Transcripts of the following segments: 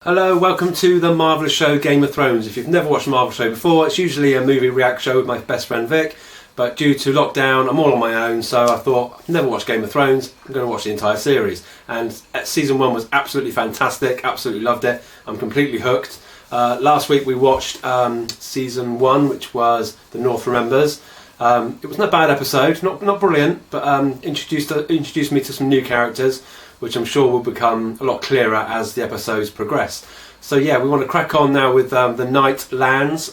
Hello, welcome to the marvellous show Game of Thrones. If you've never watched the Marvel show before, it's usually a movie react show with my best friend Vic, but due to lockdown I'm all on my own, so I thought I've never watched Game of Thrones, I'm going to watch the entire series. And season 1 was absolutely fantastic, absolutely loved it, I'm completely hooked. Last week we watched season 1, which was The North Remembers. It wasn't a bad episode, not brilliant, but introduced me to some new characters, which I'm sure will become a lot clearer as the episodes progress. So yeah, we want to crack on now with the Night Lands.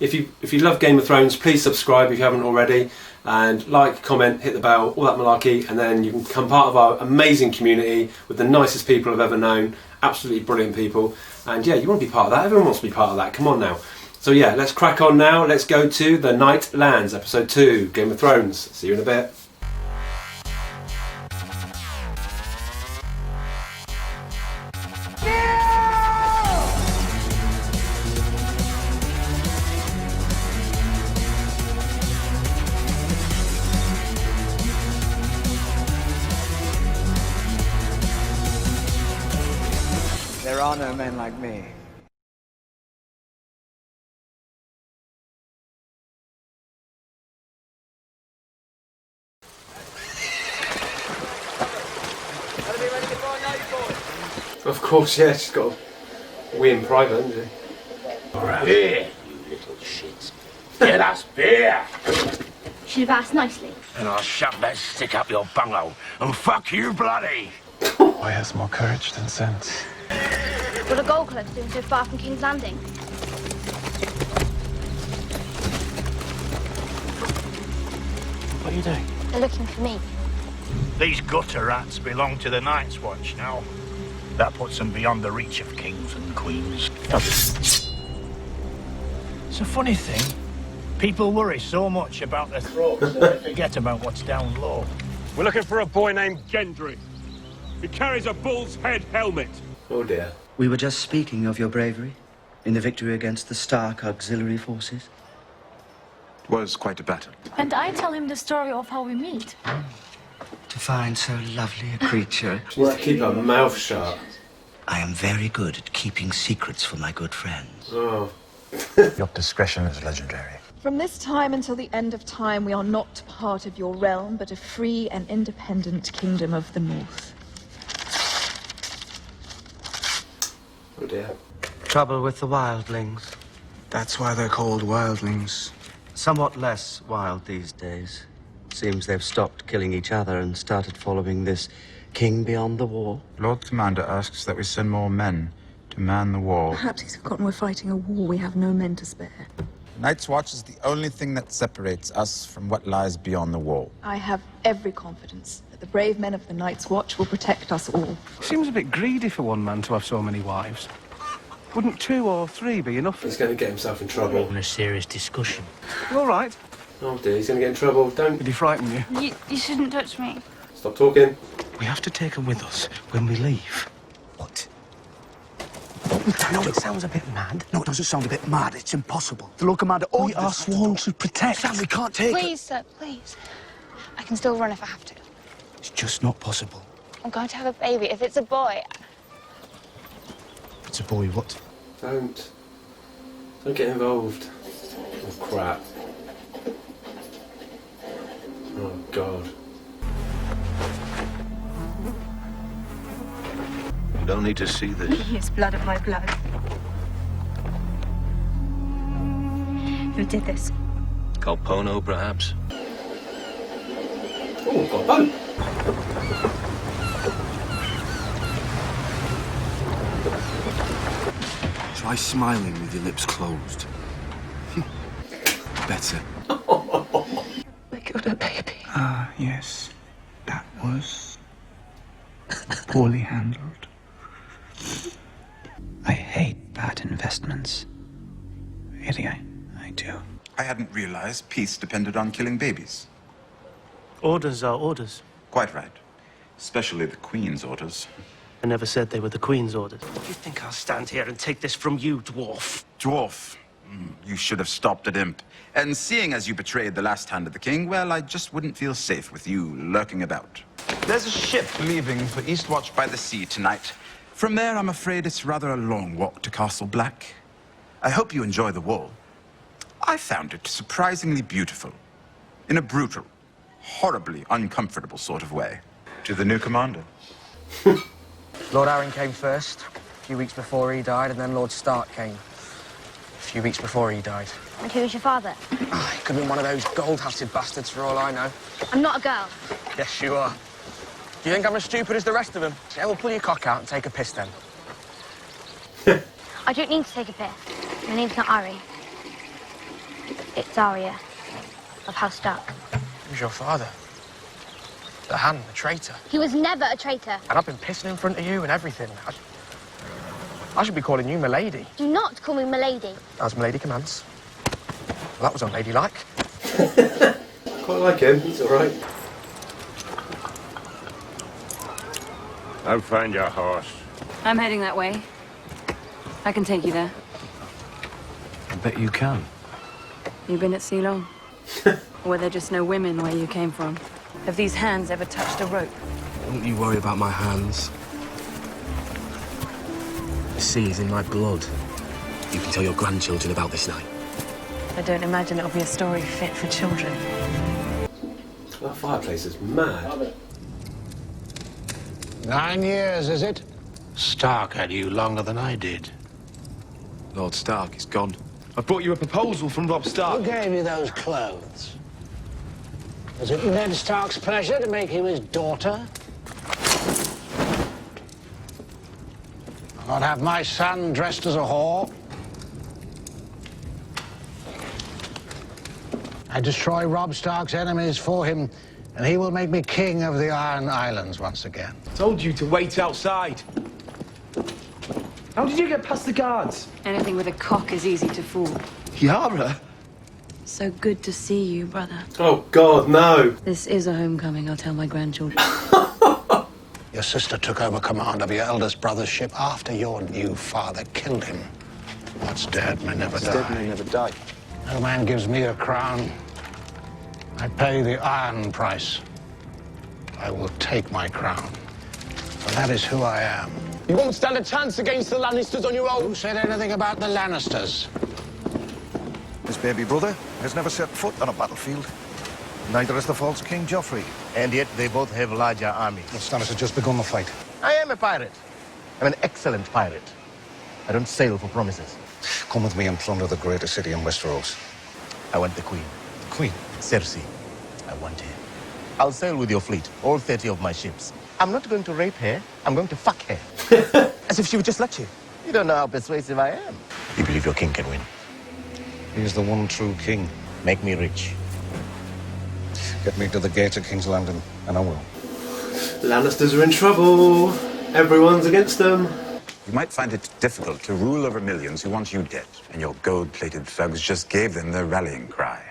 If you love Game of Thrones, please subscribe if you haven't already, and like, comment, hit the bell, all that malarkey, and then you can become part of our amazing community with the nicest people I've ever known, absolutely brilliant people. And yeah, you want to be part of that, everyone wants to be part of that, come on now. So yeah, let's crack on now, let's go to the Night Lands, episode 2, Game of Thrones. See you in a bit. There are no men like me. Of course, yeah, she's got a wee in private, hasn't she? Beer, you little shits. Get us beer! Should have asked nicely. And I'll shove that stick up your bunghole and fuck you bloody! Boy has more courage than sense. What are gold clubs doing so far from King's Landing? What are you doing? They're looking for me. These gutter rats belong to the Night's Watch now. That puts them beyond the reach of kings and queens. It's a funny thing. People worry so much about their throats that they forget about what's down low. We're looking for a boy named Gendry. He carries a bull's head helmet. Oh dear. We were just speaking of your bravery in the victory against the Stark auxiliary forces. It was quite a battle. And I tell him the story of how we meet. To find so lovely a creature. She needs to keep her mouth shut. I am very good at keeping secrets for my good friends. Oh. Your discretion is legendary. From this time until the end of time, we are not part of your realm, but a free and independent kingdom of the North. Oh dear. Trouble with the wildlings. That's why they're called wildlings. Somewhat less wild these days. Seems they've stopped killing each other and started following this king beyond the wall. Lord Commander asks that we send more men to man the wall. Perhaps he's forgotten we're fighting a war we have no men to spare. Night's Watch is the only thing that separates us from what lies beyond the wall. I have every confidence that the brave men of the Night's Watch will protect us all. Seems a bit greedy for one man to have so many wives. Wouldn't 2 or 3 be enough? He's going to get himself in trouble. In a serious discussion. You all right? Oh dear, he's going to get in trouble. Don't. Did he frighten you? You shouldn't touch me. Stop talking. We have to take him with us when we leave. What? I know it sounds a bit mad. No, it doesn't sound a bit mad. It's impossible. The Lord Commander We are sworn to protect. Sam, we can't take it. Please, sir, please. I can still run if I have to. It's just not possible. I'm going to have a baby. If it's a boy, If it's a boy, what? Don't get involved. Oh crap. Oh god. You don't need to see this. He is blood of my blood. Who did this? Calpono, perhaps? Oh, got a boat. Try smiling with your lips closed. Better. We killed a baby. Ah, yes. That was poorly handled. I hate bad investments. Really, I do. I hadn't realized peace depended on killing babies. Orders are orders. Quite right. Especially the Queen's orders. I never said they were the Queen's orders. Do you think I'll stand here and take this from you, dwarf? Dwarf. You should have stopped at Imp. And seeing as you betrayed the last hand of the king, well, I just wouldn't feel safe with you lurking about. There's a ship leaving for Eastwatch by the Sea tonight. From there, I'm afraid it's rather a long walk to Castle Black. I hope you enjoy the wall. I found it surprisingly beautiful. In a brutal, horribly uncomfortable sort of way. To the new commander. Lord Arryn came first, a few weeks before he died, and then Lord Stark came. A few weeks before he died. And who's your father? He could have been one of those gold-hatted bastards for all I know. I'm not a girl. Yes, you are. Do you think I'm as stupid as the rest of them? Yeah, well, pull your cock out and take a piss then. I don't need to take a piss. My name's not Ari. It's Arya of House Stark. Who's your father? The hand, the traitor. He was never a traitor. And I've been pissing in front of you and everything. I should be calling you Milady. Do not call me Milady. As Milady commands. Well, that was unladylike. Quite like him, he's alright. I'll find your horse. I'm heading that way. I can take you there. I bet you can. You been at sea long? Or were there just no women where you came from? Have these hands ever touched a rope? Don't you worry about my hands. The sea is in my blood. You can tell your grandchildren about this night. I don't imagine it'll be a story fit for children. That fireplace is mad. 9 years, is it? Stark had you longer than I did. Lord Stark is gone. I brought you a proposal from Robb Stark. Who gave you those clothes? Was it Ned Stark's pleasure to make you his daughter? I'll not have my son dressed as a whore. I destroy Robb Stark's enemies for him, and he will make me king of the Iron Islands once again. Told you to wait outside. How did you get past the guards? Anything with a cock is easy to fool. Yara? So good to see you, brother. Oh, God, no. This is a homecoming, I'll tell my grandchildren. Your sister took over command of your eldest brother's ship after your new father killed him. What's dead may never die. Dead may never die. No man gives me a crown. I pay the iron price. I will take my crown. For that is who I am. You won't stand a chance against the Lannisters on your own. Who said anything about the Lannisters? His baby brother has never set foot on a battlefield. Neither has the false King Joffrey. And yet they both have larger armies. The Stannis has just begun the fight. I am a pirate. I'm an excellent pirate. I don't sail for promises. Come with me and plunder the greatest city in Westeros. I want the Queen. The Queen? Cersei. I want her. I'll sail with your fleet, all 30 of my ships. I'm not going to rape her. I'm going to fuck her. As if she would just let you. You don't know how persuasive I am. You believe your king can win? He is the one true king. Make me rich. Get me to the gates of King's Landing, and I will. Lannisters are in trouble. Everyone's against them. You might find it difficult to rule over millions who want you dead, and your gold-plated thugs just gave them their rallying cry.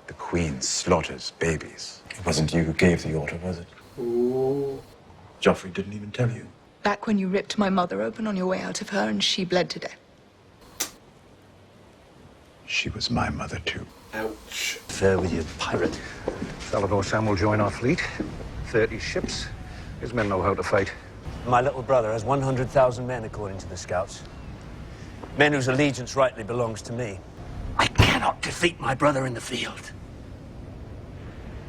The Queen slaughters babies. It wasn't you who gave the order, was it? Ooh. Joffrey didn't even tell you. Back when you ripped my mother open on your way out of her and she bled to death. She was my mother, too. Ouch. Fair with you, pirate. Salvador Sam will join our fleet. 30 ships. His men know how to fight. My little brother has 100,000 men, according to the scouts. Men whose allegiance rightly belongs to me. I cannot defeat my brother in the field.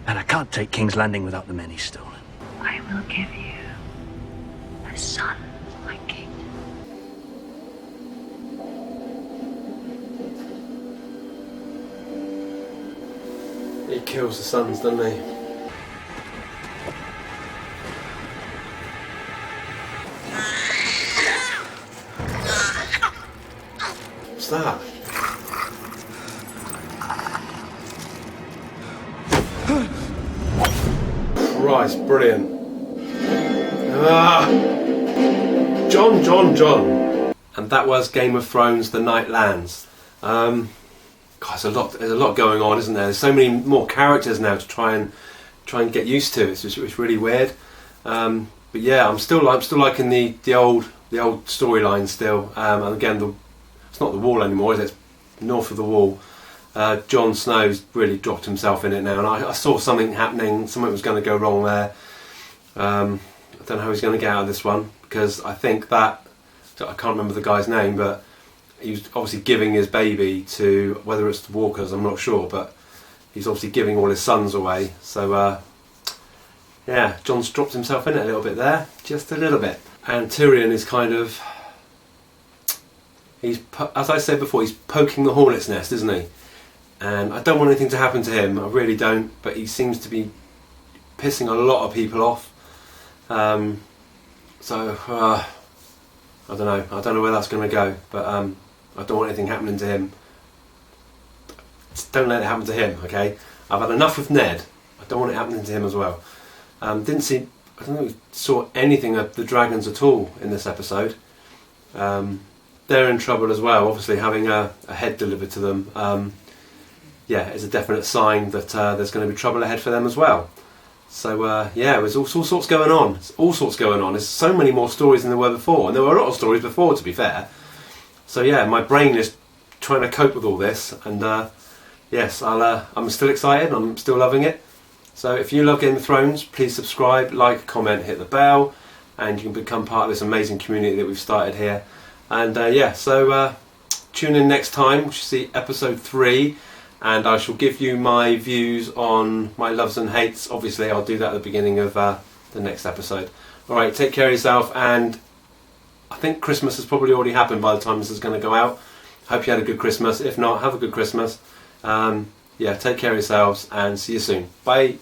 And I can't take King's Landing without the men he's stolen. I will give you a son, my king. He kills the sons, doesn't he? What's that? Christ, brilliant. John. And that was Game of Thrones, The Night Lands. God, there's a lot going on, isn't there? There's so many more characters now to try and get used to. It's really weird. But yeah, I'm still liking the old storyline still. And again, it's not the Wall anymore, is it? It's north of the Wall. Jon Snow's really dropped himself in it now, and I saw something happening. Something was going to go wrong there. I don't know how he's going to get out of this one. because I think that, I can't remember the guy's name, but he was obviously giving his baby to, whether it's the Walkers, I'm not sure, but he's obviously giving all his sons away. So yeah, Jon's dropped himself in it a little bit there, just a little bit. And Tyrion is kind of, as I said before, he's poking the hornet's nest, isn't he? And I don't want anything to happen to him, I really don't, but he seems to be pissing a lot of people off. So I don't know where that's going to go, but I don't want anything happening to him. Just don't let it happen to him, okay? I've had enough with Ned. I don't want it happening to him as well. I don't think we saw anything of the dragons at all in this episode. They're in trouble as well. Obviously, having a head delivered to them, yeah, is a definite sign that there's going to be trouble ahead for them as well. So yeah, there's all sorts going on. There's all sorts going on. There's so many more stories than there were before, and there were a lot of stories before, to be fair. So yeah, my brain is trying to cope with all this, and yes, I'm still excited. I'm still loving it. So if you love Game of Thrones, please subscribe, like, comment, hit the bell, and you can become part of this amazing community that we've started here. And yeah, so tune in next time. We shall see episode 3. And I shall give you my views on my loves and hates. Obviously, I'll do that at the beginning of the next episode. Alright, take care of yourself, and I think Christmas has probably already happened by the time this is going to go out. Hope you had a good Christmas. If not, have a good Christmas. Yeah, take care of yourselves, and see you soon. Bye.